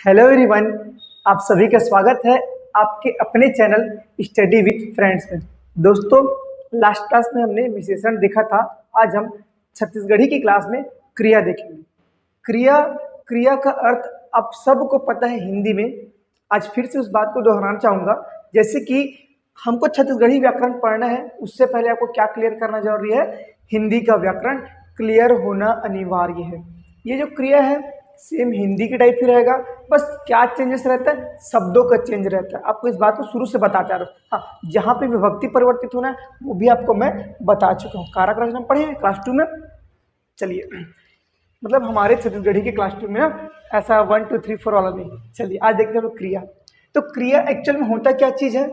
Hello everyone, आप सभी का स्वागत है आपके अपने चैनल स्टडी विद फ्रेंड्स में। दोस्तों, लास्ट क्लास में हमने विशेषण देखा था। आज हम छत्तीसगढ़ी की क्लास में क्रिया देखेंगे। क्रिया क्रिया का अर्थ आप सबको पता है हिंदी में। आज फिर से उस बात को दोहराना चाहूँगा। जैसे कि हमको छत्तीसगढ़ी व्याकरण पढ़ना है, उससे पहले आपको क्या क्लियर करना जरूरी है? हिंदी का व्याकरण क्लियर होना अनिवार्य है। ये जो क्रिया है सेम हिंदी की टाइप ही रहेगा, बस क्या चेंजेस रहता है? शब्दों का चेंज रहता है। आपको इस बात को शुरू से बताता रहा। हाँ, जहाँ पे विभक्ति परिवर्तित होना है वो भी आपको मैं बता चुका हूँ। कारक रचना पढ़े हैं क्लास 2 में। चलिए, मतलब हमारे छत्तीसगढ़ी के क्लास 2 में ना ऐसा 1 2 3 4 वाला नहीं। चलिए आज देखते हैं क्रिया। तो क्रिया एक्चुअल में होता क्या चीज है?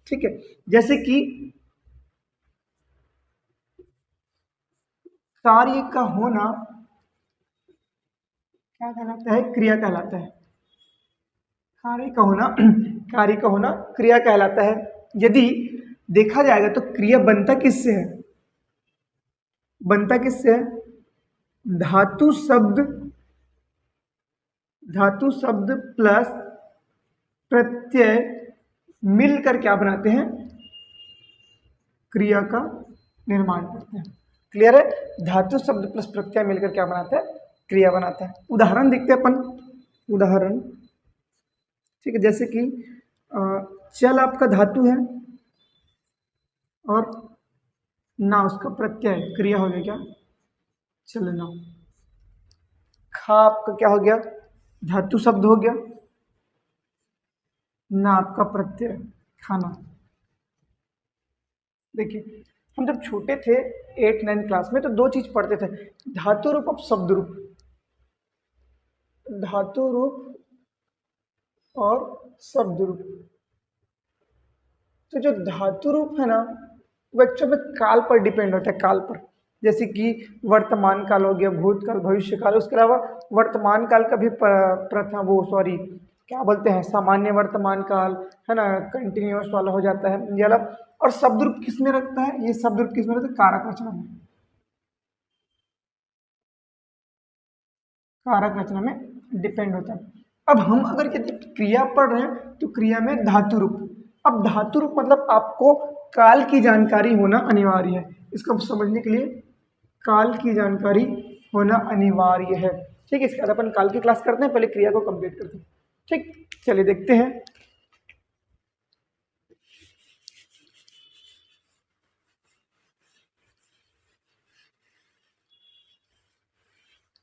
ठीक है, जैसे कि कार्य का होना क्या कहलाता है? क्रिया कहलाता है। कार्य का होना कार्य का होना क्रिया कहलाता है। यदि देखा जाएगा तो क्रिया बनता किससे है? बनता किससे है? धातु शब्द धातु शब्द प्लस प्रत्यय मिलकर क्या बनाते हैं? क्रिया का निर्माण करते हैं। क्लियर है? धातु शब्द प्लस प्रत्यय मिलकर क्या बनाता है? क्रिया बनाता है। उदाहरण देखते हैं अपन। उदाहरण, ठीक है, जैसे कि चल आपका धातु है और ना उसका प्रत्यय क्रिया हो गया क्या? चलना। खा आपका क्या हो गया? धातु शब्द हो गया, ना आपका प्रत्यय खाना। देखिए, हम जब छोटे थे 8 9 क्लास में तो दो चीज पढ़ते थे, धातु रूप और शब्द रूप। धातु रूप और शब्द रूप। तो जो धातु रूप है ना वो एक्चुअल में काल पर डिपेंड होता है, काल पर। जैसे कि वर्तमान काल हो गया, भूतकाल, भविष्य काल। उसके अलावा वर्तमान काल का भी प्रथम वो सॉरी क्या बोलते हैं, सामान्य वर्तमान काल है ना, कंटिन्यूअस वाला हो जाता है ये वाला। और शब्द रूप किस में रखता है? ये शब्द रूप किस में रहता है? कारक रचना में। कारक रचना में डिपेंड होता है। अब हम अगर यदि क्रिया पढ़ रहे हैं तो क्रिया में धातु रूप। अब धातु रूप मतलब आपको काल की जानकारी होना अनिवार्य है। इसको समझने के लिए काल की जानकारी होना अनिवार्य है। ठीक है, इसके बाद अपन काल की क्लास करते हैं, पहले क्रिया को कंप्लीट करते हैं। ठीक, चलिए देखते हैं।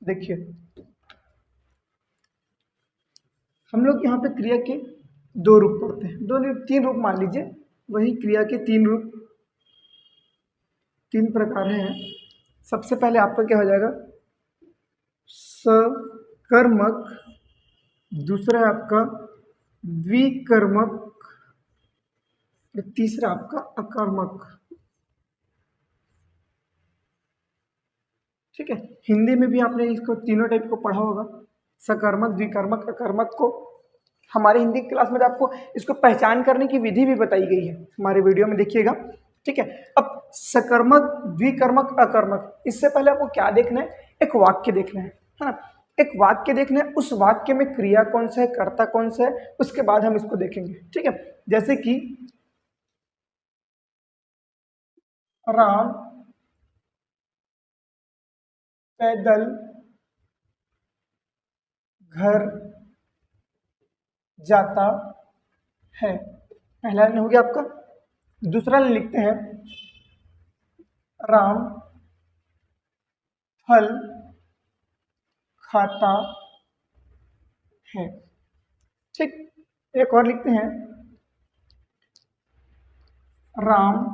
देखिए, हम लोग यहाँ पे क्रिया के दो रूप पढ़ते हैं, दो नहीं तीन रूप मान लीजिए। वही क्रिया के तीन रूप, तीन प्रकार हैं। सबसे पहले आपका क्या हो जाएगा? सकर्मक। दूसरा है आपका द्विकर्मक। और तीसरा आपका अकर्मक। ठीक है, हिंदी में भी आपने इसको तीनों टाइप को पढ़ा होगा, सकर्मक, द्विकर्मक, अकर्मक को। हमारे हिंदी क्लास में तो आपको इसको पहचान करने की विधि भी बताई गई है, हमारे वीडियो में देखिएगा। ठीक है, अब सकर्मक, द्विकर्मक, अकर्मक, इससे पहले आपको क्या देखना है? एक वाक्य देखना है ना। एक वाक्य देखना है, उस वाक्य में क्रिया कौन सा है, कर्ता कौन सा है, उसके बाद हम इसको देखेंगे। ठीक है, जैसे कि राम पैदल घर जाता है। पहला लाइन हो गया आपका। दूसरा लाइन लिखते हैं, राम फल खाता है। ठीक, एक और लिखते हैं, राम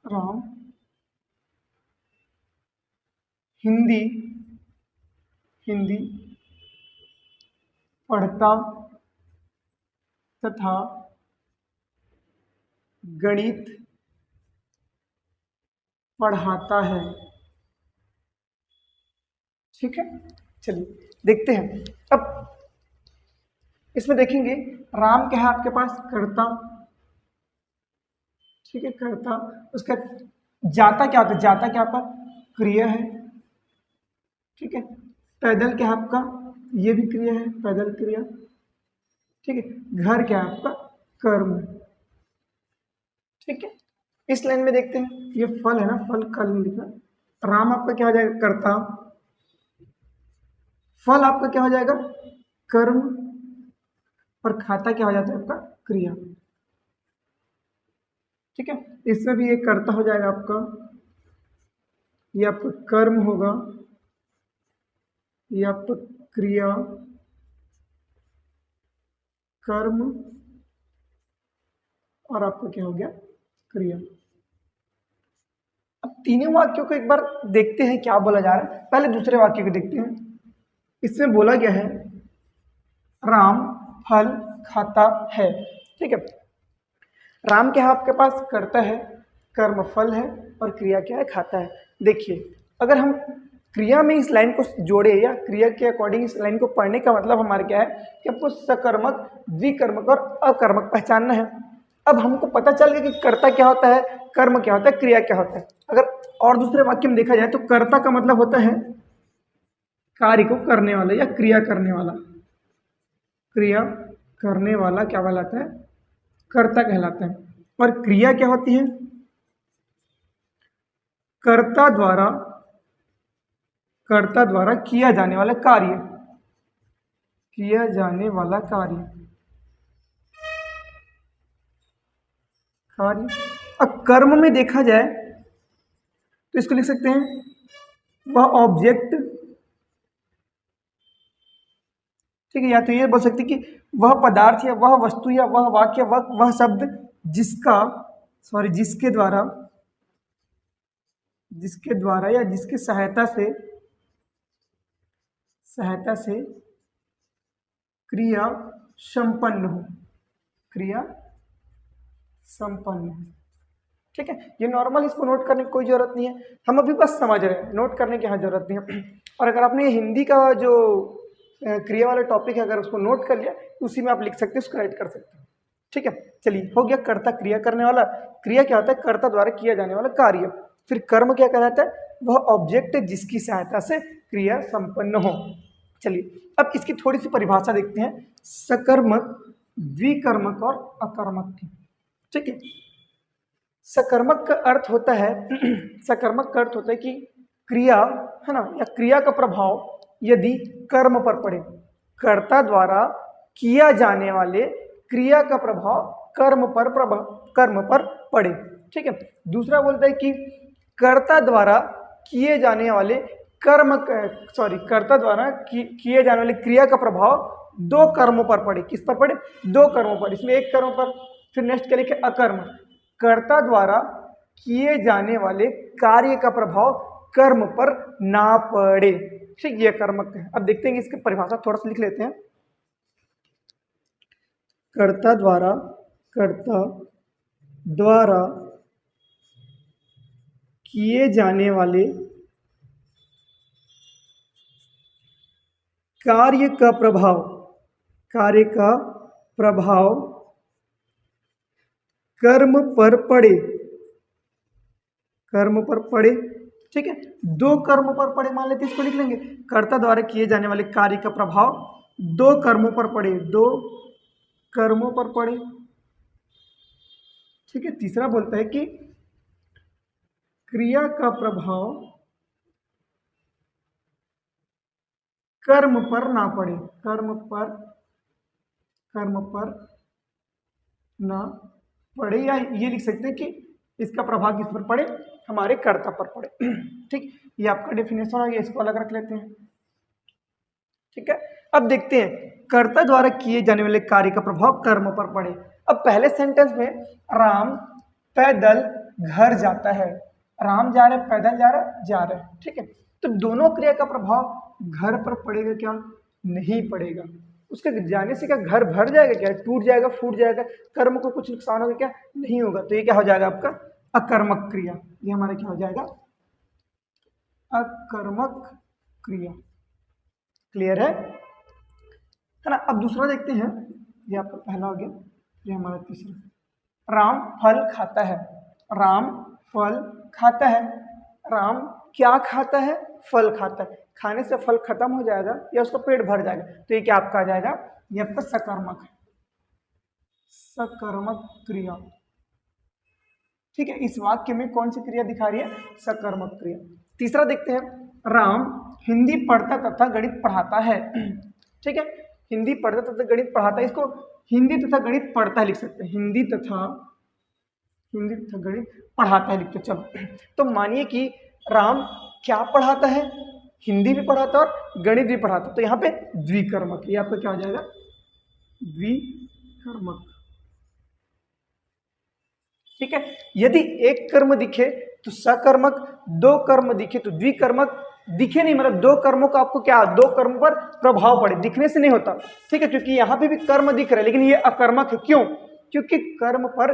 राम हिंदी हिंदी पढ़ता तथा गणित पढ़ाता है। ठीक है, चलिए देखते हैं। अब इसमें देखेंगे, राम क्या है आपके पास? कर्ता। ठीक है, कर्ता। उसका जाता क्या होता है? जाता क्या आपका? क्रिया है। ठीक है, पैदल क्या है आपका, ये भी क्रिया है, पैदल क्रिया। ठीक है, घर क्या है आपका, कर्म। ठीक है, इस लाइन में देखते हैं, ये फल है ना, फल कल में लिखा, राम आपका क्या हो जाएगा, कर्ता। फल आपका क्या हो जाएगा, कर्म। और खाता क्या हो जाता है आपका, क्रिया। ठीक है, इसमें भी एक कर्ता हो जाएगा आपका, ये आपका कर्म होगा, ये आपका क्रिया, कर्म, और आपका क्या हो गया, क्रिया। अब तीनों वाक्यों को एक बार देखते हैं क्या बोला जा रहा है। पहले दूसरे वाक्य को देखते हैं। इसमें बोला गया है राम फल खाता है। ठीक है, राम क्या है आपके पास, कर्ता है, कर्म फल है, और क्रिया क्या है, खाता है। देखिए, अगर हम क्रिया में इस लाइन को जोड़े या क्रिया के अकॉर्डिंग इस लाइन को पढ़ने का मतलब हमारा क्या है कि आपको सकर्मक, द्विकर्मक और अकर्मक पहचानना है। अब हमको पता चल गया कि कर्ता क्या होता है, कर्म क्या होता है, क्रिया क्या होता है। अगर और दूसरे वाक्य में देखा जाए तो कर्ता का मतलब होता है कार्य को करने वाला या क्रिया करने वाला। क्रिया करने वाला क्या कहलाता है, कर्ता कहलाता है। और क्रिया क्या होती है, कर्ता द्वारा किया जाने वाला कार्य, किया जाने वाला कार्य, कार्य। अब कर्म में देखा जाए तो इसको लिख सकते हैं वह ऑब्जेक्ट। ठीक है, या तो ये बोल सकते हैं कि वह पदार्थ या वह वस्तु या वह वाक्य वह शब्द जिसके द्वारा या जिसके सहायता से क्रिया संपन्न हो, क्रिया संपन्न हो। ठीक है, ये नॉर्मल, इसको नोट करने की कोई जरूरत नहीं है, हम अभी बस समझ रहे हैं, नोट करने की यहाँ जरूरत नहीं है। और अगर आपने हिंदी का जो क्रिया वाला टॉपिक है अगर उसको नोट कर लिया तो उसी में आप लिख सकते हैं, उसको राइट कर सकते हैं। ठीक है, चलिए, हो गया कर्ता क्रिया करने वाला। क्रिया क्या होता है, कर्ता द्वारा किया जाने वाला कार्य। फिर कर्म क्या कहलाता है, वह ऑब्जेक्ट जिसकी सहायता से क्रिया संपन्न हो। चलिए, अब इसकी थोड़ी सी परिभाषा देखते हैं, सकर्मक, द्विकर्मक और अकर्मक की। ठीक है, सकर्मक का अर्थ होता है सकर्मक का अर्थ होता है कि क्रिया है ना, या क्रिया का प्रभाव यदि कर्म पर पड़े, कर्ता द्वारा किया जाने वाले क्रिया का प्रभाव कर्म पर पड़े। ठीक है, दूसरा बोलता है कि कर्ता द्वारा किए जाने वाले कर्ता द्वारा किए जाने वाले क्रिया का प्रभाव दो कर्मों पर पड़े। किस पर पड़े, दो कर्मों पर, इसमें एक कर्म पर। फिर नेक्स्ट क्या लिखे, अकर्म, कर्ता द्वारा किए जाने वाले कार्य का प्रभाव कर्म पर ना पड़े। ठीक, ये कर्मक है। अब देखते हैं इसकी परिभाषा थोड़ा सा लिख लेते हैं। कर्ता द्वारा किए जाने वाले कार्य का प्रभाव कर्म पर पड़े। ठीक है, दो कर्मों पर पड़े मान लेते, इसको लिख लेंगे, कर्ता द्वारा किए जाने वाले कार्य का प्रभाव दो कर्मों पर पड़े, दो कर्मों पर पड़े। ठीक है, तीसरा बोलता है कि क्रिया का प्रभाव कर्म पर ना पड़े, कर्म पर ना पड़े, या ये लिख सकते हैं कि इसका प्रभाव किस पर पड़े, हमारे कर्ता पर पड़े। ठीक, ये आपका डेफिनेशन हो गया, इसको अलग रख लेते हैं। ठीक है, अब देखते हैं कर्ता द्वारा किए जाने वाले कार्य का प्रभाव कर्म पर पड़े। अब पहले सेंटेंस में राम पैदल घर जाता है, राम जा रहे, पैदल जा रहे। ठीक है, तो दोनों क्रिया का प्रभाव घर पर पड़ेगा क्या, नहीं पड़ेगा। उसके जाने से क्या घर भर जाएगा, क्या टूट जाएगा, फूट जाएगा, कर्म को कुछ नुकसान होगा क्या, नहीं होगा। तो ये क्या हो जाएगा आपका अकर्मक क्रिया, ये हमारा क्या हो जाएगा, अकर्मक क्रिया। क्लियर है ना। अब दूसरा देखते हैं, ये आपका पहला हो गया, ये हमारा तीसरा। राम फल खाता है, राम फल खाता है, राम क्या खाता है, फल खाता है। खाने से फल खत्म हो जाएगा या उसका पेट भर जाएगा, तो ये क्या आपका आ जाएगा, ये आपका सकर्मक है, सकर्मक क्रिया। ठीक है, इस वाक्य में कौन सी क्रिया दिखा रही है, सकर्मक क्रिया। तीसरा देखते हैं, राम हिंदी पढ़ता तथा गणित पढ़ाता है। ठीक है, हिंदी पढ़ता तथा गणित पढ़ाता है, इसको हिंदी तथा गणित पढ़ता है लिख सकते हैं, हिंदी तथा गणित पढ़ाता है लिखते। चलो, तो मानिए कि राम क्या पढ़ाता है, हिंदी भी पढ़ाता है और गणित भी पढ़ाता है, तो यहाँ पे द्विकर्मक, ये आपका क्या हो जाएगा, द्विकर्मक। ठीक है, यदि एक कर्म दिखे तो सकर्मक, दो कर्म दिखे तो द्विकर्मक, दिखे नहीं मतलब दो कर्मों का आपको क्या, दो कर्म पर प्रभाव पड़े, दिखने से नहीं होता। ठीक है, क्योंकि यहाँ पे भी कर्म दिख रहा है लेकिन ये अकर्मक है, क्यों, क्योंकि कर्म पर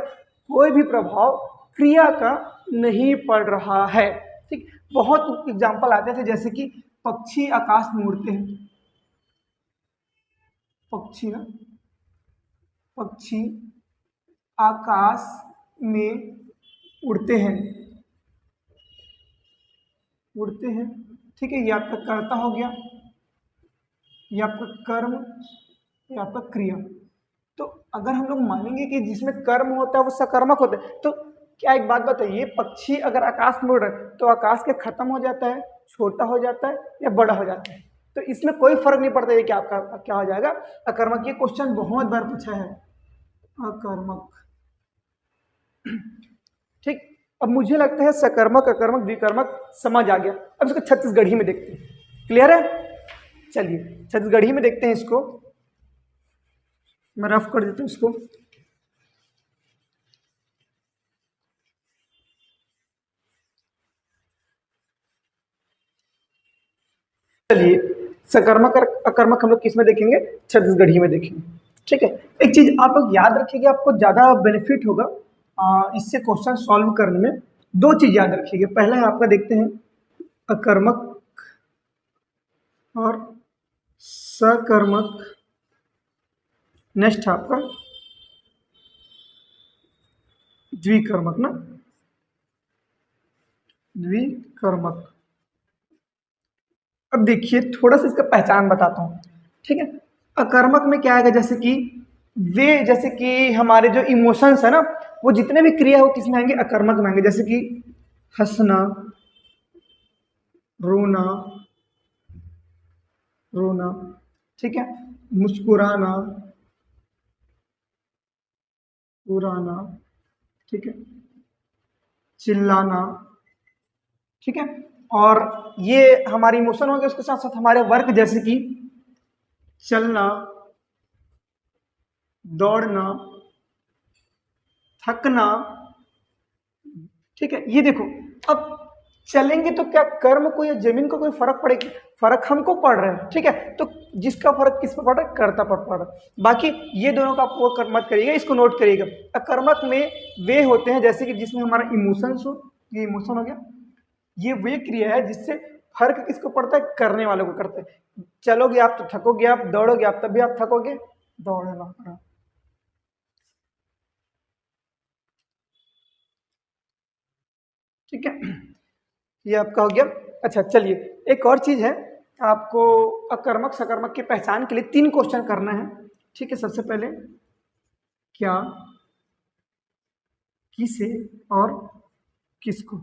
कोई भी प्रभाव क्रिया का नहीं पड़ रहा है। ठीक, बहुत एग्जाम्पल आते थे, जैसे कि पक्षी आकाश में उड़ते हैं, पक्षी आकाश में उड़ते हैं, ठीक है, ये आपका कर्ता हो गया, ये आपका कर्म, ये आपका क्रिया। तो अगर हम लोग मानेंगे कि जिसमें कर्म होता है वो सकर्मक होता है, तो क्या एक बात बताइए, पक्षी अगर आकाश में उड़ रहा है तो आकाश के खत्म हो जाता है, छोटा हो जाता है या बड़ा हो जाता है, तो इसमें कोई फर्क नहीं पड़ता, ये क्या आपका क्या हो जाएगा, अकर्मक। ये क्वेश्चन बहुत बार पूछा है, अकर्मक। ठीक, अब मुझे लगता है सकर्मक, अकर्मक, द्विकर्मक समझ आ गया। अब इसको छत्तीसगढ़ी में देखते हैं, क्लियर है, चलिए छत्तीसगढ़ी में देखते हैं इसको, मैं रफ कर देता हूँ इसको। चलिए, सकर्मक और अकर्मक हम लोग किस में देखेंगे, छत्तीसगढ़ी में देखेंगे। ठीक है, एक चीज आप लोग याद रखिएगा, आपको ज्यादा बेनिफिट होगा इससे क्वेश्चन सॉल्व करने में। दो चीज याद रखिएगा, पहला है आपका देखते हैं अकर्मक और सकर्मक, नेक्स्ट आपका द्विकर्मक ना, द्विकर्मक। अब देखिए थोड़ा सा इसका पहचान बताता हूँ। ठीक है, अकर्मक में क्या आएगा, जैसे कि वे, जैसे कि हमारे जो इमोशंस है ना, वो जितने भी क्रिया हो किस में आएंगे, अकर्मक में आएंगे, जैसे कि हंसना, रोना, ठीक है, मुस्कुराना, ठीक है, चिल्लाना, ठीक है, और ये हमारी इमोशन हो गए, उसके साथ साथ हमारे वर्क जैसे कि चलना, दौड़ना, थकना। ठीक है, ये देखो, अब चलेंगे तो क्या कर्म को या जमीन को कोई फर्क पड़ेगा, फर्क हमको पड़ रहा है। ठीक है, तो जिसका फर्क किस पर पड़ रहा है, कर्ता पर पड़ रहा है। बाकी ये दोनों का आप वो मत करिएगा, इसको नोट करिएगा। अकर्मक में वे होते हैं जैसे कि जिसमें हमारा इमोशंस हो, ये इमोशन हो गया, ये वे क्रिया है जिससे फर्क किसको पड़ता है, करने वालों को करता है। चलोगे आप तो थकोगे, आप दौड़ोगे आप तब भी आप थकोगे, दौड़ना पड़ा। ठीक है, ये आपका हो गया। अच्छा चलिए, एक और चीज है, आपको अकर्मक सकर्मक की पहचान के लिए 3 क्वेश्चन करना है। ठीक है, सबसे पहले क्या, किसे और किसको,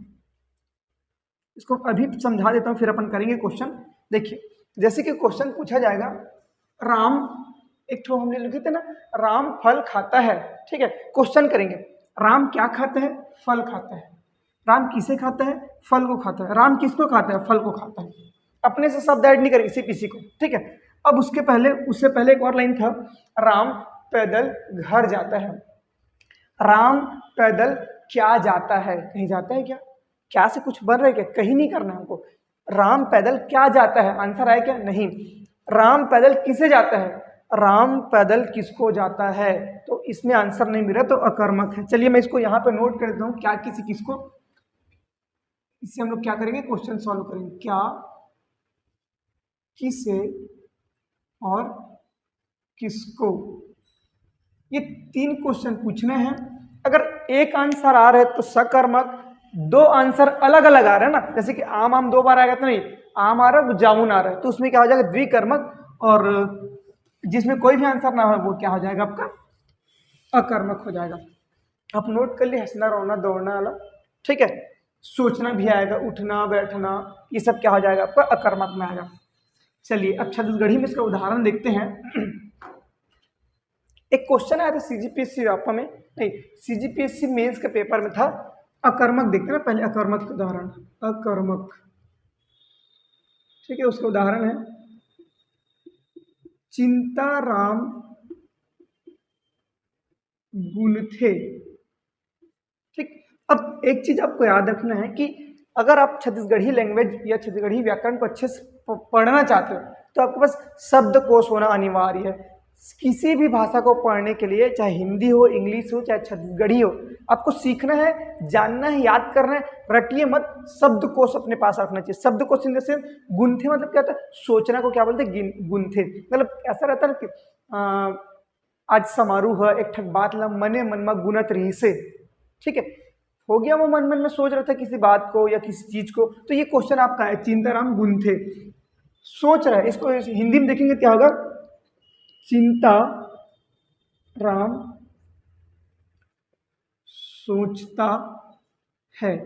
इसको अभी समझा देता हूं फिर अपन करेंगे क्वेश्चन। देखिए, जैसे कि क्वेश्चन पूछा जाएगा, राम, एक तो हमने लिखे थे ना, राम फल खाता है। ठीक है, क्वेश्चन करेंगे, राम क्या खाता है, फल खाता है। राम किसे खाता है, फल को खाता है। राम किसको खाता है, फल को खाता है। अपने से शब्द ऐड नहीं करेंगे, सिर्फ इसी को। ठीक है, अब उसके पहले, उससे पहले एक और लाइन था, राम पैदल घर जाता है। राम पैदल क्या जाता है, कहीं जाता है क्या, क्या से कुछ बन रहा है क्या, कहीं नहीं करना है हमको। राम पैदल क्या जाता है, आंसर आया क्या, नहीं। राम पैदल किसे जाता है, राम पैदल किसको जाता है, तो इसमें आंसर नहीं मिला, तो अकर्मक है। चलिए मैं इसको यहाँ पे नोट कर देता हूँ, क्या किसी किसको, इससे हम लोग क्या करेंगे, क्वेश्चन सॉल्व करेंगे। क्या, किसे और किसको, ये 3 क्वेश्चन पूछने हैं। अगर एक आंसर आ रहा है तो सकर्मक, 2 आंसर अलग अलग आ रहे हैं ना, जैसे कि आम 2 बार आएगा तो नहीं, आम आ रहा है, जामुन आ रहा है, तो उसमें क्या हो जाएगा द्विकर्मक, और जिसमें कोई भी आंसर ना हो वो क्या हो जाएगा आपका अकर्मक हो जाएगा। आप नोट कर लिए हंसना रोना दौड़ना वाला, ठीक है। सोचना भी आएगा, उठना बैठना, ये सब क्या हो जाएगा आपका अकर्मक में आएगा। चलिए अब छत्तीसगढ़ी में इसका उदाहरण देखते हैं। एक क्वेश्चन आया था सीजीपीएससी व्यापा में, नहीं सीजीपीएससी मेंस के पेपर में था, अकर्मक देखते हैं ना पहले, अकर्मक के उदाहरण, अकर्मक, ठीक है। उसका उदाहरण है चिंताराम गुनथे, ठीक। अब एक चीज आपको याद रखना है कि अगर आप छत्तीसगढ़ी लैंग्वेज या छत्तीसगढ़ी व्याकरण को अच्छे से पढ़ना चाहते हो तो आपके पास शब्दकोश होना अनिवार्य है। किसी भी भाषा को पढ़ने के लिए, चाहे हिंदी हो, इंग्लिश हो, चाहे छत्तीसगढ़ी हो, आपको सीखना है, जानना है, याद करना है, रटिए मत, शब्दकोश अपने पास रखना चाहिए। शब्दकोश इन जैसे गुंथे मतलब क्या होता है, सोचना को क्या बोलते हैं गुंथे, मतलब ऐसा रहता है ना कि आज समारोह है, एक ठक बात ला मने मन में गुनत रही से, ठीक है। हो गया वो मन मन में सोच रहा था किसी बात को या किसी चीज को, तो ये क्वेश्चन आपका है चिंताराम गुंथे, सोच रहा है। इसको हिंदी में देखेंगे क्या होगा, चिंता राम सोचता है,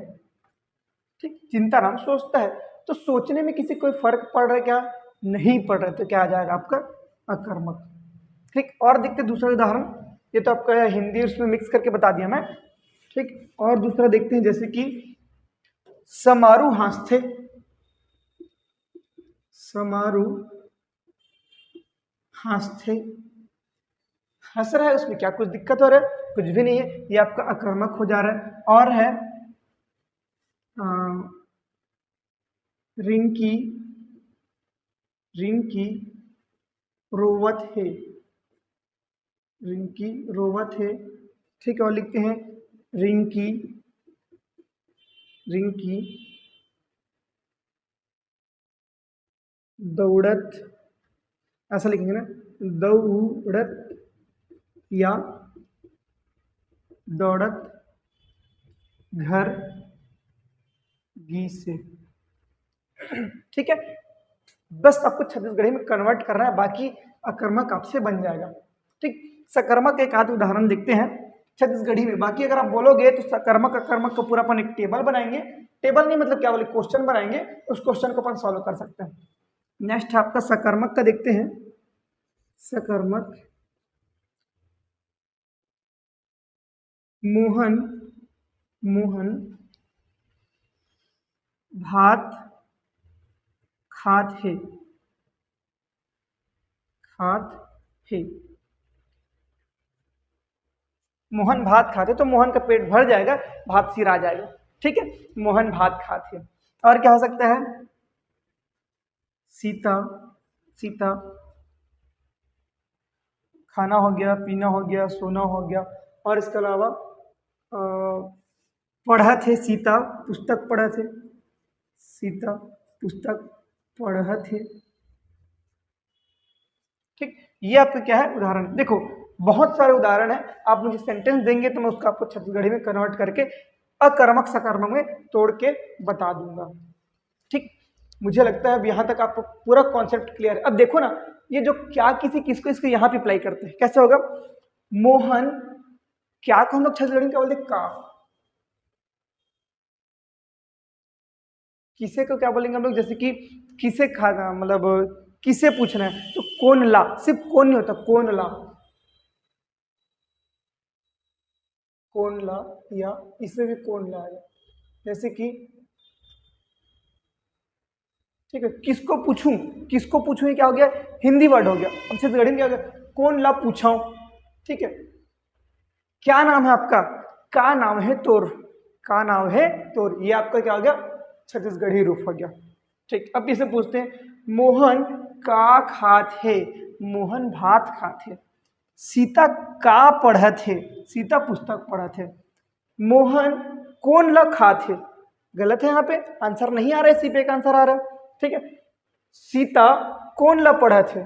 ठीक। चिंताराम सोचता है, तो सोचने में किसी कोई फर्क पड़ रहा है क्या, नहीं पड़ रहा है, तो क्या आ जाएगा आपका अकर्मक, ठीक। और देखते दूसरा उदाहरण, ये तो आपका हिंदी उसमें मिक्स करके बता दिया मैं, ठीक। और दूसरा देखते हैं जैसे कि समारू हास्थे, समारू हास्थे, हंस रहा है, उसमें क्या कुछ दिक्कत हो रहा है, कुछ भी नहीं है, ये आपका अकर्मक हो जा रहा है। और है रिंकी, रिंकी रोवत है, रिंकी रोवत है, ठीक है। और लिखते हैं रिंकी, रिंकी दौड़त, ऐसा लिखेंगे ना, दौड़त या दौड़त घर गी से, ठीक है। बस आपको छत्तीसगढ़ी में कन्वर्ट करना है, बाकी अकर्मक आपसे बन जाएगा, ठीक। सकर्मक एक आध उदाहरण देखते हैं छत्तीसगढ़ी में, बाकी अगर आप बोलोगे तो सकर्मक अकर्मक का पूरा अपन एक टेबल बनाएंगे, टेबल नहीं मतलब क्या बोले क्वेश्चन बनाएंगे, उस क्वेश्चन को अपन सॉल्व कर सकते हैं। नेक्स्ट आपका सकर्मक का देखते हैं, सकर्मक मोहन, मोहन भात खात है, खात है, मोहन भात खाते तो मोहन का पेट भर जाएगा, भात सिर आ जाएगा, ठीक है। मोहन भात खाते, और क्या हो सकता है, सीता, सीता खाना हो गया, पीना हो गया, सोना हो गया, और इसके अलावा पढ़त है, सीता पुस्तक पढ़त है, सीता पुस्तक पढ़त है, ठीक। ये आपका क्या है उदाहरण, देखो बहुत सारे उदाहरण है, आप मुझे सेंटेंस देंगे तो मैं उसका आपको छत्तीसगढ़ी में कन्वर्ट करके अकर्मक सकर्मक में तोड़ के बता दूंगा, ठीक। मुझे लगता है अब यहाँ तक आपको पूरा कॉन्सेप्ट क्लियर है। अब देखो ना, ये जो क्या किसी किसको इसको यहाँ पे अप्लाई करते हैं, कैसे होगा, मोहन क्या को हम लोग छत्तीसगढ़ी में क्या बोलते, का, किसे को क्या बोलेंगे हम लोग, जैसे कि किसे खाना, मतलब किसे पूछना है तो कौन ला, सिर्फ कौन नहीं होता, कौन ला, कौन ला, या इसमें भी कौन ला है, जैसे कि ठीक है, किसको पूछूं, किसको पूछूं, ये क्या हो गया हिंदी वर्ड हो गया। अब छत्तीसगढ़ी में क्या हो गया, कौन ला पूछाऊं, ठीक है। क्या नाम है आपका, का नाम है तोर, का नाम है तोर, ये आपका क्या हो गया छत्तीसगढ़ी रूप हो गया, ठीक। अब इसे पूछते हैं, मोहन का खात है, मोहन भात खात है, सीता का पढ़त है, सीता पुस्तक पढ़त है, मोहन कौन ला खात है, गलत है, यहाँ पे आंसर नहीं आ रहा है, सी पे एक आंसर आ रहा है, ठीक है। सीता कौन ला पढ़त है,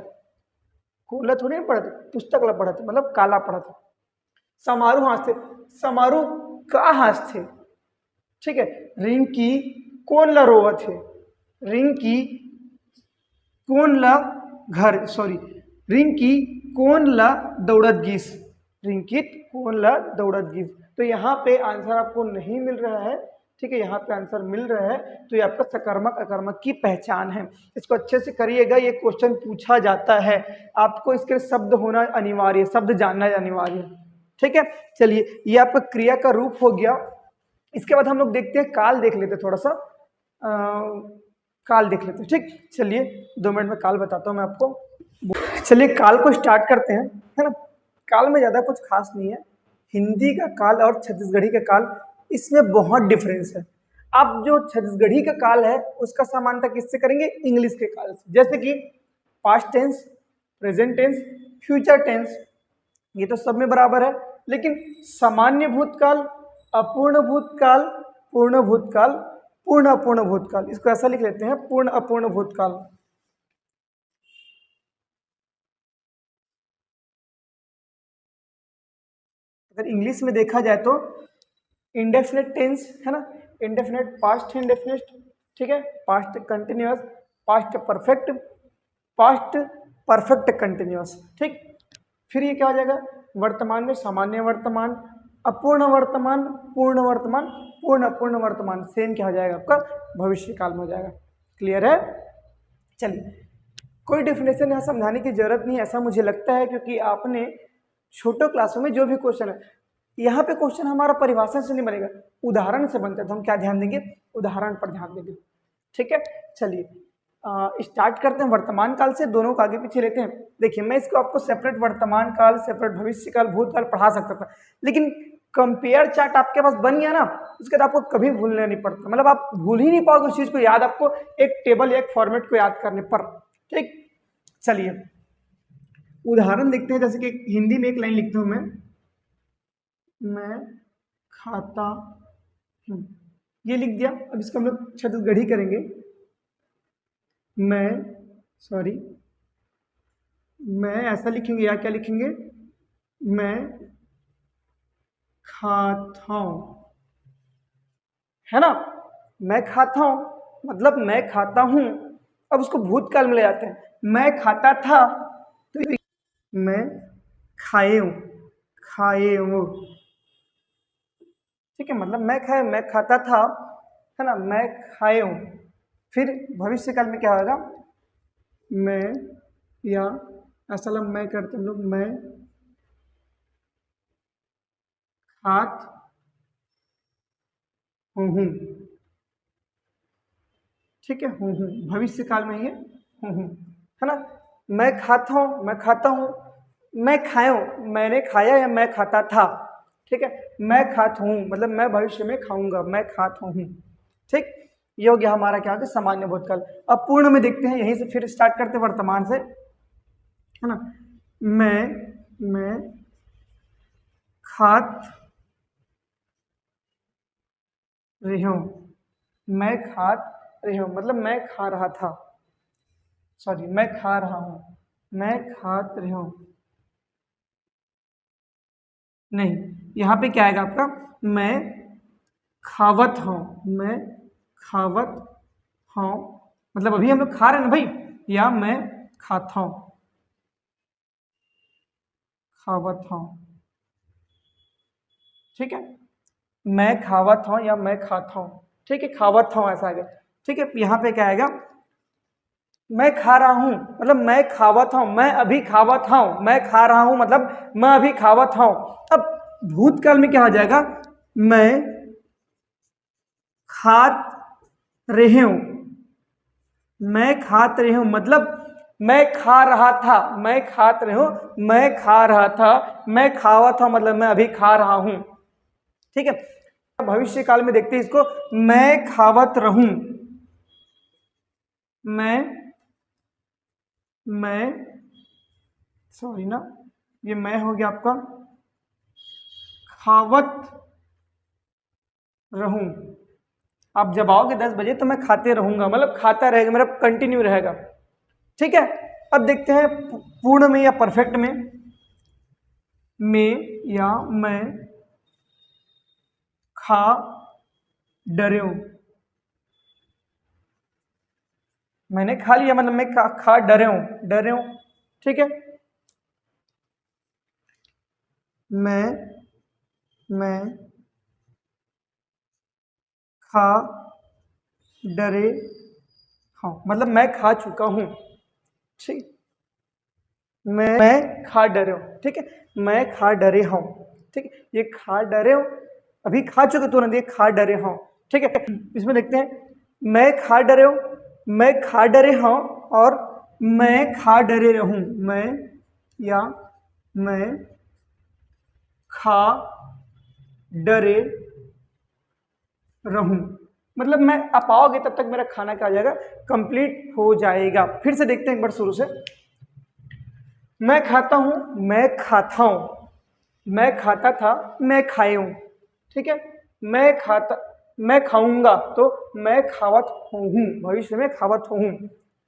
कौन ला थोड़ी पढ़त है, पुस्तक ला पढ़त है, मतलब काला पढ़त है। समारोह हाथ थे, समारोह का हाथ थे, ठीक है। रिंकी कौन ला रोवत है, रिंकी कोण ला घर सॉरी रिंकी कोण ला दौड़त गीस, रिंकित कोण ला दौड़त गीस। तो यहाँ पे आंसर आपको नहीं मिल रहा है, ठीक है, यहाँ पे आंसर मिल रहा है। तो ये आपका सकर्मक अकर्मक की पहचान है। इसको अच्छे से करिएगा, ये क्वेश्चन पूछा जाता है, आपको इसके शब्द होना अनिवार्य, शब्द जानना अनिवार्य, ठीक है। चलिए, ये आपका क्रिया का रूप हो गया। इसके बाद हम लोग देखते हैं काल, देख लेते थोड़ा सा काल देख लेते हैं, ठीक। चलिए 2 मिनट में काल बताता हूँ मैं आपको। चलिए काल को स्टार्ट करते हैं, है ना। काल में ज़्यादा कुछ खास नहीं है। हिंदी का काल और छत्तीसगढ़ी का काल, इसमें बहुत डिफरेंस है। अब जो छत्तीसगढ़ी का काल है उसका समानता किससे करेंगे? इंग्लिश के काल से। जैसे कि past tense, present tense, future tense, ये तो सब में बराबर है। लेकिन सामान्य भूतकाल, अपूर्ण भूतकाल, पूर्ण भूतकाल, पूर्ण अपूर्ण भूतकाल, इसको ऐसा लिख लेते हैं, पूर्ण अपूर्ण भूतकाल। अगर इंग्लिश में देखा जाए तो इंडेफिनिट टेंस है ना, इंडेफिनिट पास्ट इंडेफिनिट, ठीक है, past continuous, past perfect, past perfect continuous, ठीक। फिर ये क्या हो जाएगा? वर्तमान में सामान्य वर्तमान, अपूर्ण वर्तमान, पूर्ण वर्तमान, पूर्ण अपूर्ण वर्तमान। सेम क्या हो जाएगा आपका? भविष्य काल में हो जाएगा। क्लियर है? चलिए, कोई डेफिनेशन यहाँ समझाने की जरूरत नहीं है ऐसा मुझे लगता है, क्योंकि आपने छोटे क्लासों में जो भी क्वेश्चन है, यहाँ पे क्वेश्चन हमारा परिभाषा से नहीं बनेगा, उदाहरण से बनता है। तो हम क्या ध्यान देंगे? उदाहरण पर ध्यान देंगे, ठीक है। चलिए स्टार्ट करते हैं वर्तमान काल से, दोनों को आगे पीछे लेते हैं। देखिए, मैं इसको आपको सेपरेट वर्तमान काल, सेपरेट भविष्य काल, भूतकाल पढ़ा सकता था, लेकिन कंपेयर चार्ट आपके पास बन गया ना, उसके बाद आपको कभी भूलना नहीं पड़ता, मतलब आप भूल ही नहीं पाओगे उस चीज को याद, आपको एक टेबल, एक फॉर्मेट को याद करने पर, ठीक। चलिए उदाहरण देखते हैं। जैसे कि हिंदी में एक लाइन लिखता हूं मैं खाता हूं, ये लिख दिया। अब इसको हम लोग छत्तीसगढ़ी करेंगे। मैं सॉरी मैं ऐसा लिखेंगे या क्या लिखेंगे? मैं खाता हूं, है ना। मैं खाता हूं मतलब मैं खाता हूं। अब उसको भूतकाल में ले जाते हैं, मैं खाता था, तो मैं खाए हूं, खाए हूं, ठीक है, मतलब मैं खाता था, है ना, मैं खाए हूं। फिर भविष्य काल में क्या होगा? मैं, या ऐसा लग मैं करते हम लोग, मैं खात हूँ, ठीक है, हूँ, भविष्य काल में ये हूँ, है ना। मैं खाता हूँ, मैं खाता हूँ, मैं खाया हूँ, मैंने खाया या मैं खाता था, ठीक है। मैं खात हूँ मतलब मैं भविष्य में खाऊंगा, मैं खात हूँ, ठीक। ये हो गया हमारा क्या होगा? सामान्य भूतकाल। अब पूर्ण में देखते हैं, यहीं से फिर स्टार्ट करते हैं वर्तमान से, है ना। मैं खात रही हूँ, मैं खात रही हूँ मतलब मैं खा रहा था, सॉरी मैं खा रहा हूँ, मैं खात रही हूँ, नहीं, यहाँ पे क्या आएगा आपका? मैं खावत हूँ, मैं खावत हूँ, मतलब अभी हम लोग खा रहे हैं ना भाई, या मैं खाता हूँ, खावत हूँ, ठीक है। मैं खावत हूँ या मैं खाता हूँ, ठीक है, खावत हूँ ऐसा आ गया, ठीक है। यहाँ पे क्या आएगा? मैं खा रहा हूं मतलब मैं खावत हूं, मैं अभी खावत हूं, मैं खा रहा हूं मतलब मैं अभी खावत हूं। अब भूतकाल में क्या हो जाएगा? मैं खात रही हूं, मैं खात रही हूं मतलब मैं खा रहा था, मैं खात रही हूं, मैं खा रहा था, मैं खावत हूं मतलब मैं अभी खा रहा हूं, ठीक है। भविष्य काल में देखते हैं इसको, मैं खावत रहूं, मैं सॉरी ना, ये मैं हो गया आपका खावत रहूं। आप जब आओगे 10 बजे तो मैं खाते रहूंगा, मतलब खाता रहेगा, मेरा कंटिन्यू रहेगा, ठीक है। अब देखते हैं पूर्ण में या परफेक्ट में या मैं खा डरे हूं, मैंने खा लिया मतलब मैं खा डरे हूं, ठीक है। मैं खा डरे हाँ मतलब मैं खा चुका हूं, ठीक। मैं खा डरे हूं, ठीक है। मैं खा डरे हूं, ठीक है। ये खा डरे हूं अभी खा चुके तुरंत, ये खा डरे हूं, ठीक है। इसमें देखते हैं मैं खा डरे हूं, मैं खा डरे हूं और मैं खा डरे रहूं। मैं या मैं खा डरे रहूं मतलब मैं आप आओगे तब तक मेरा खाना क्या हो जाएगा, कंप्लीट हो जाएगा। फिर से देखते हैं एक बार शुरू से। मैं खाता हूं, मैं खाता हूं, मैं खाता था, मैं खाए हूं, ठीक है। मैं खाऊंगा तो मैं खावत हूं, भविष्य में खावत हूं,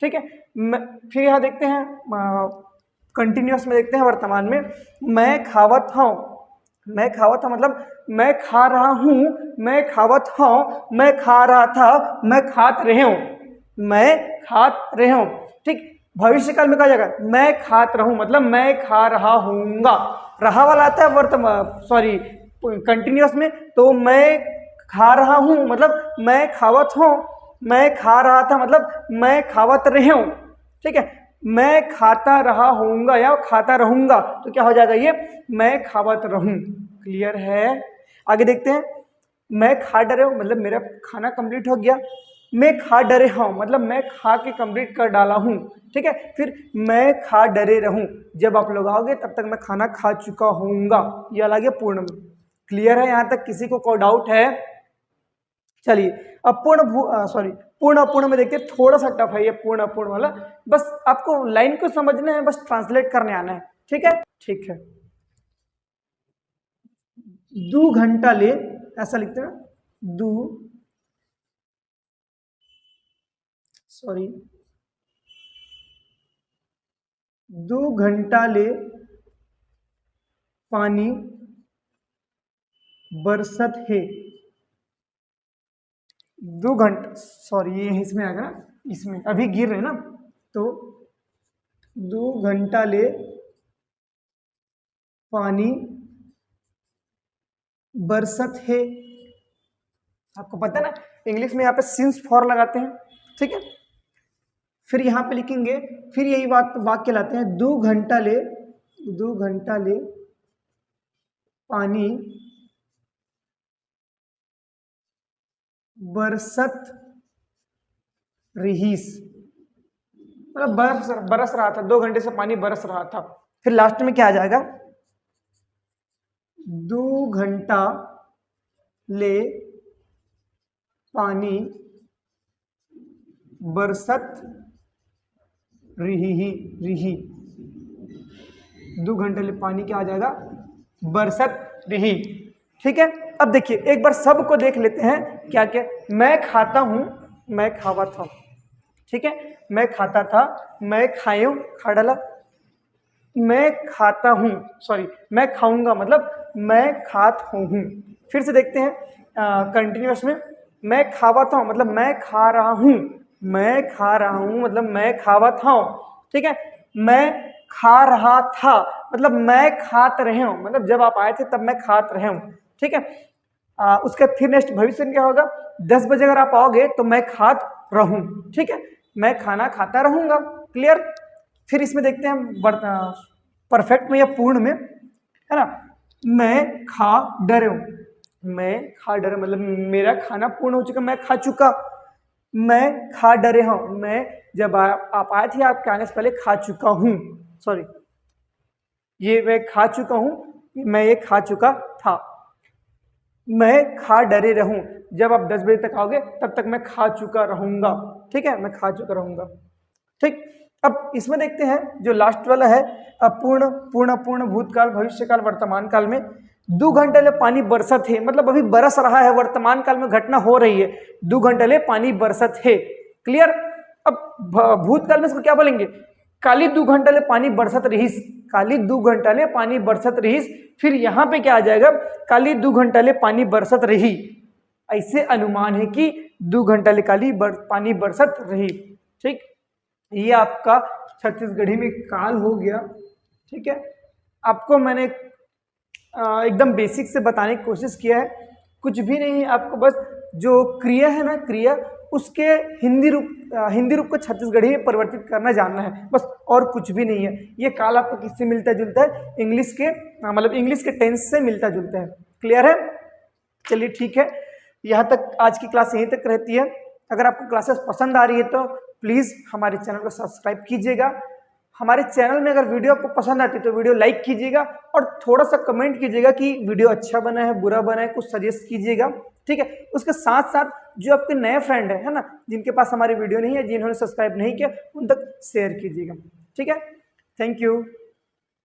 ठीक है। फिर यहां देखते हैं कंटिन्यूअस में देखते हैं वर्तमान में। मैं खावत हूं, मैं खावत था मतलब मैं खा रहा हूं, मैं खावत हूं, मैं खा रहा था, मैं खात रहे हूं, मैं खात रहे हूं, ठीक। भविष्य काल में कहा जाएगा मैं खात रहूं मतलब मैं खा रहा हूंगा। रहा वाला आता है वर्तमान सॉरी कंटिन्यूअस में, तो मैं खा रहा हूं मतलब मैं खावत हूं, मैं खा रहा था मतलब मैं खावत रहे हूं, ठीक है। मैं खाता रहा होऊंगा या खाता रहूंगा तो क्या हो जाएगा ये मैं खावत रहूं। क्लियर है। आगे देखते हैं। मैं खा डरे हूं मतलब मेरा खाना कंप्लीट हो गया। मैं खा डरे हूं मतलब मैं खा के कंप्लीट कर डाला हूं, ठीक है। फिर मैं खा डरे रहूं, जब आप लोग आओगे तब तक मैं खाना खा चुका होऊंगा। ये अलग है पूर्ण में। क्लियर है यहां तक, किसी को कोई डाउट है? चलिए अब पूर्ण अपूर्ण में देखते हैं। थोड़ा सा टफ है ये पूर्ण अपूर्ण वाला, बस आपको लाइन को समझना है, बस ट्रांसलेट करने आना है, ठीक है। ठीक है। 2 घंटा ले, ऐसा लिखते हैं ना, दो सॉरी 2 घंटा ले पानी बरसत है। 2 घंटा सॉरी ये इसमें आएगा ना, इसमें अभी गिर रहे ना, तो 2 घंटा ले पानी बरसत है। आपको पता है ना इंग्लिश में यहाँ पे सिंस फॉर लगाते हैं, ठीक है। फिर यहाँ पे लिखेंगे, फिर यही बात वाक्य लाते हैं। 2 घंटा ले पानी बरसत रहीस मतलब बरस रहा था, 2 घंटे से पानी बरस रहा था। फिर लास्ट में क्या आ जाएगा, 2 घंटा ले पानी बरसत रही 2 घंटे ले पानी क्या आ जाएगा, बरसत रही, ठीक है। अब देखिए एक बार सबको देख लेते हैं क्या क्या। मैं खाता हूं, मैं खावत हूं, ठीक है। मैं खाता था, मैं खाऊं, खा डाला। मैं खाता हूं सॉरी मैं खाऊंगा मतलब मैं खात हूं। फिर से देखते हैं कंटिन्यूअस में। मैं खावत हूं मतलब मैं खा रहा हूं, मैं खा रहा हूं मतलब मैं खावत हूं, ठीक है। मैं खा रहा था मतलब मैं खात रहे हूं मतलब जब आप आए थे तब मैं खात रहे हूं, ठीक है। उसके फिर नेक्स्ट भविष्य में क्या होगा, 10 बजे अगर आप आओगे तो मैं खात रहूं, ठीक है। मैं खाना खाता रहूंगा। क्लियर। फिर इसमें देखते हैं परफेक्ट में या पूर्ण में, है ना। मैं खा डरे हूं, मैं खा डरे मतलब मेरा खाना पूर्ण हो चुका, मैं खा चुका। मैं खा डरे हूं, मैं जब आप आए थे आपके आने से पहले खा चुका हूं, सॉरी ये मैं खा चुका हूं, मैं ये खा चुका था। मैं खा डरे रहूं, जब आप 10 बजे तक आओगे तब तक मैं खा चुका रहूंगा, ठीक है। मैं खा चुका रहूंगा, ठीक। अब इसमें देखते हैं जो लास्ट वाला है अपूर्ण, पूर्ण, पूर्ण, भूतकाल, भविष्यकाल, वर्तमान काल में। 2 घंटे ले पानी बरसत है मतलब अभी बरस रहा है, वर्तमान काल में घटना हो रही है। 2 घंटे ले पानी बरसत है। क्लियर। अब भूतकाल में इसको क्या बोलेंगे, काली 2 घंटा ले पानी बरसत रहीस, काली 2 घंटा ले पानी बरसत रहीस। फिर यहां पे क्या आ जाएगा, काली 2 घंटा ले पानी बरसत रही। ऐसे अनुमान है कि 2 घंटा ले पानी बरसत रही, ठीक। ये आपका छत्तीसगढ़ी में काल हो गया। ठीक है, आपको मैंने एकदम बेसिक से बताने की कोशिश किया है, कुछ भी नहीं है, आपको बस जो क्रिया है ना, क्रिया उसके हिंदी रूप को छत्तीसगढ़ी में परिवर्तित करना जानना है बस, और कुछ भी नहीं है। ये काल आपको किससे मिलता जुलता है? इंग्लिश के मतलब इंग्लिश के टेंस से मिलता जुलता है। क्लियर है? चलिए ठीक है, यहाँ तक आज की क्लास यहीं तक रहती है। अगर आपको क्लासेस पसंद आ रही है तो प्लीज़ हमारे चैनल को सब्सक्राइब कीजिएगा। हमारे चैनल में अगर वीडियो आपको पसंद आती है तो वीडियो लाइक कीजिएगा और थोड़ा सा कमेंट कीजिएगा कि वीडियो अच्छा बना है, बुरा बना है, कुछ सजेस्ट कीजिएगा। ठीक है, उसके साथ साथ जो आपके नए फ्रेंड है ना, जिनके पास हमारी वीडियो नहीं है, जिन्होंने सब्सक्राइब नहीं किया, उन तक शेयर कीजिएगा। ठीक है, थैंक यू।